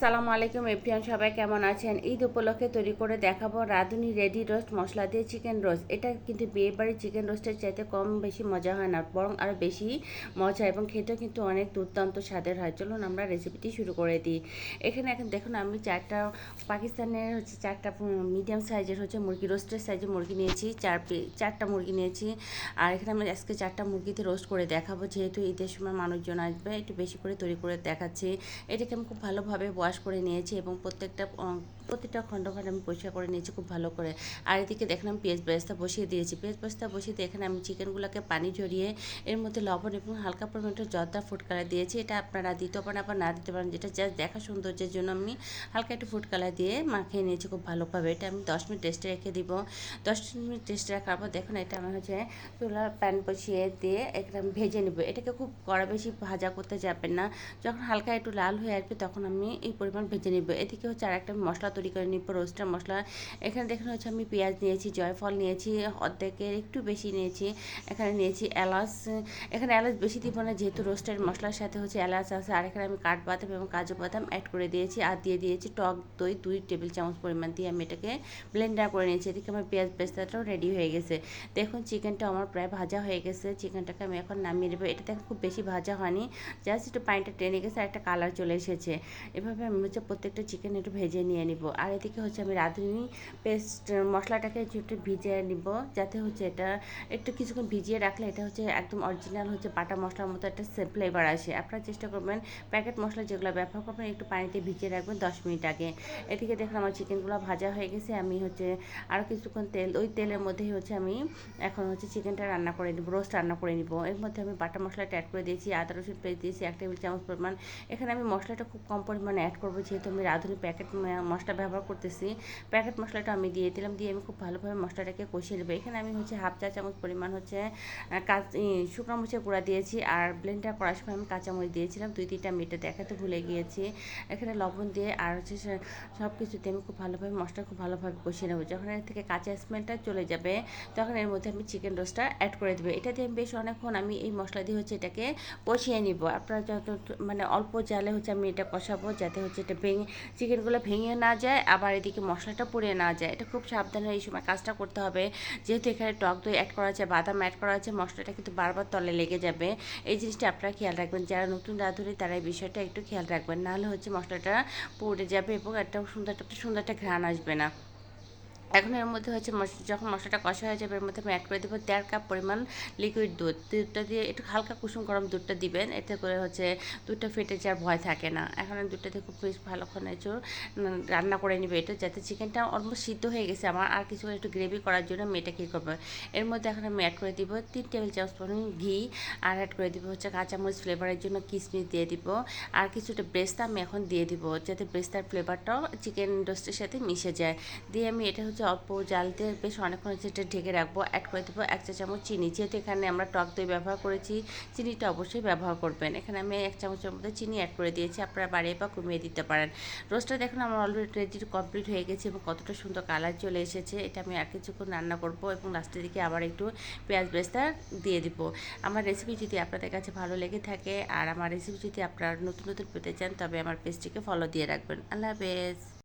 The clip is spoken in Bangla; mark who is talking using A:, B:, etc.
A: আসসালামু আলাইকুম এভরিওয়ান, সবাই কেমন আছেন? ঈদ উপলক্ষে তৈরি করে দেখাবো রাঁধুনি রেডি রোস্ট মশলা দিয়ে চিকেন রোস্ট। এটা কিন্তু বিয়ে বাড়ির চিকেন রোস্টের চাইতে কম বেশি মজা হয় না, বরং আরও বেশি মজা এবং খেতেও কিন্তু অনেক দুর্দান্ত স্বাদের হয়। চলুন আমরা রেসিপিটি শুরু করে দিই। এখানে এখন দেখুন আমি পাকিস্তানের চারটা মিডিয়াম সাইজের মুরগি, রোস্টের সাইজের মুরগি নিয়েছি, চারটা মুরগি নিয়েছি। আর এখানে আমি আজকে চারটা মুরগিতে রোস্ট করে দেখাবো, যেহেতু ঈদের সময় মানুষজন আসবে, একটু বেশি করে তৈরি করে দেখাচ্ছি। এটাকে আমি খুব ভালোভাবে ওয়াশ করে নিয়েছি এবং প্রত্যেকটা খণ্ড আমি পরিষ্কার করে নিয়েছি খুব ভালো করে। আর এদিকে দেখেন আমি পেঁয়াজ বেরেস্তা বসিয়ে দিয়েছি। পেঁয়াজ বেরেস্তা বসিয়ে দিয়ে এখানে আমি চিকেনগুলোকে পানি ঝরিয়ে এর মধ্যে লবণ এবং হালকা পরিমাণে জর্দা ফুড কালার দিয়েছি। এটা আপনারা দিতে পারেন, আবার না দিতে পারেন, যেটা জাস্ট দেখা সৌন্দর্যের জন্য আমি হালকা একটু ফুড কালার দিয়ে মাখিয়ে নিয়েছি খুব ভালোভাবে। এটা আমি 10 মিনিট রেস্টে রেখে দিব। 10 মিনিট রেস্টে রাখার পর দেখুন এটা আমার চুলার প্যান বসিয়ে দিয়ে এটা আমি ভেজে নেব। এটাকে খুব কড়া বেশি ভাজা করতে যাবেন না, যখন হালকা একটু লাল হয়ে আসবে তখন আমি এই পরিমাণ ভেজে নিব। এদিকে আর একটা মশলা তৈরি করে নিব, রোস্টার মশলা। এখানে দেখুন আমি পেঁয়াজ নিয়েছি, জয়ফল নিয়েছি, অর্ধেকের একটু বেশি নিয়েছি। এখানে নিয়েছি এলাচ। এখানে এলাচ বেশি দিব না, যেহেতু রোস্টের মশলার সাথে এলাচ আছে। আর এখানে আমি কাঠবাদাম এবং কাজু বাদাম অ্যাড করে দিয়েছি, আর দিয়ে দিয়েছি টক দই 2 টেবিল চামচ পরিমাণ দিয়ে আমি এটাকে ব্লেন্ডার করে নিয়েছি। এদিকে আমার পেঁয়াজ পেস্তাটাও রেডি হয়ে গেছে। দেখুন চিকেনটা আমার প্রায় ভাজা হয়ে গেছে। চিকেনটাকে আমি এখন নামিয়ে নেবো। এটা দেখুন খুব বেশি ভাজা হয়নি, জাস্ট একটু পানিটা টেনে গেছে আর একটা কালার চলে এসেছে। এভাবে আমি প্রত্যেকটা চিকেন একটু ভেজে নিয়ে নিব। আর এদিকে আমি রাঁধুনি পেস্ট মশলাটাকে একটু ভিজিয়ে নিব, যাতে এটা একটু কিছুক্ষণ ভিজিয়ে রাখলে এটা একদম অরিজিনাল বাটা মশলার মতো একটা ফ্লেভার আসে। আপনারা চেষ্টা করবেন প্যাকেট মশলা যেগুলো ব্যবহার করবেন একটু পানিতে ভিজিয়ে রাখবেন 10 মিনিট আগে। এদিকে দেখুন আমার চিকেনগুলো ভাজা হয়ে গেছে। আমি আরও কিছুক্ষণ ওই তেলের মধ্যেই আমি এখন চিকেনটা রান্না করে নিব, রোস্ট রান্না করে নিব। এর মধ্যে আমি বাটা মশলাটা অ্যাড করে দিয়েছি, আদা রসুন পেস্ট দিয়েছি 1 টেবিল চামচ পরিমাণ। এখানে আমি মশলাটা খুব কম পরিমাণে অ্যাড করবো, যেহেতু আমি রাঁধুনি প্যাকেট মশলা ব্যবহার করতেছি। প্যাকেট মশলাটা আমি দিয়ে দিলাম, দিয়ে আমি খুব ভালোভাবে মশলাটাকে কষিয়ে নেবো। এখানে আমি হাফ চা চামচ পরিমাণ শুকনো মরিচের গুঁড়া দিয়েছি, আর ব্লেন্ডার করার সময় আমি কাঁচামরিচ দিয়েছিলাম 2-3টা, আমি এটা দেখাতে ভুলে গিয়েছি। এখানে লবণ দিয়ে আর সব কিছুতে আমি খুব ভালোভাবে মশলা খুব ভালোভাবে কষিয়ে নেবো। যখন এর থেকে কাঁচা স্মেলটা চলে যাবে তখন এর মধ্যে আমি চিকেন রোস্টটা অ্যাড করে দেবো। এটা দিয়ে বেশ অনেকক্ষণ আমি এই মশলা দিয়ে এটাকে কষিয়ে নিব। আপনারা যত অল্প জালে আমি এটা কষাবো, যাতে এটা চিকেনগুলো ভেঙে না যায়, আবার এদিকে মশলাটা পুড়ে না যায়। এটা খুব সাবধানে এই সময় কাজটা করতে হবে, যেহেতু এখানে টক দই অ্যাড করা আছে, বাদাম অ্যাড করা আছে, মশলাটা কিন্তু বারবার তলে লেগে যাবে। এই জিনিসটা আপনারা খেয়াল রাখবেন। যারা নতুন রাঁধুনি তারা এই বিষয়টা একটু খেয়াল রাখবেন, নাহলে মশলাটা পুড়ে যাবে এবং সুন্দর একটা ঘ্রাণ আসবে না। এখন এর মধ্যে যখন মশলাটা কষা হয়ে যাবে এর মধ্যে আমি অ্যাড করে দেবো 1.5 কাপ পরিমাণ লিকুইড দুধ। দুধটা দিয়ে একটু হালকা কুসুম গরম দুধটা দিবেন, এতে করে দুধটা ফেটে যাওয়ার ভয় থাকে না। এখন আমি দুধটা দিয়ে খুব বেশ ভালোক্ষণ রান্না করে নিবে, এটা যাতে চিকেনটা অলমোস্ট সিদ্ধ হয়ে গেছে আমার। আর কিছু একটু গ্রেভি করার জন্য আমি এটা কী করবো, এর মধ্যে এখন আমি অ্যাড করে দিব 3 টেবিল চামচ পরিমাণ ঘি, আর অ্যাড করে দিব কাঁচামরিচ ফ্লেভারের জন্য কিশমিশ দিয়ে দিব, আর কিছুটা ব্রেস্তা আমি এখন দিয়ে দিব, যাতে ব্রেস্তার ফ্লেভারটাও চিকেন রোস্টের সাথে মিশে যায়। দিয়ে আমি এটা অল্প জাল দিয়ে বেশ অনেকক্ষণ এটা ঢেকে রাখবো। অ্যাড করে দেবো 1 চা চামচ চিনি, যেহেতু এখানে আমরা টক দই ব্যবহার করেছি, চিনিটা অবশ্যই ব্যবহার করবেন। এখানে আমি 1 চামচের মধ্যে চিনি অ্যাড করে দিয়েছি, আপনারা বাড়িয়ে বা কমিয়ে দিতে পারেন। রোস্টটা দেখুন আমার অলরেডি কমপ্লিট হয়ে গেছে এবং কতটা সুন্দর কালার চলে এসেছে। এটা আমি আর কিছুক্ষণ রান্না করবো এবং লাস্টের দিকে আবার একটু পেঁয়াজ বেরেস্তা দিয়ে দিব। আমার রেসিপি যদি আপনাদের কাছে ভালো লেগে থাকে আর আমার রেসিপি যদি আপনারা নতুন পেতে চান, তবে আমার পেজটিকে ফলো দিয়ে রাখবেন। আল্লাহ হাফেজ।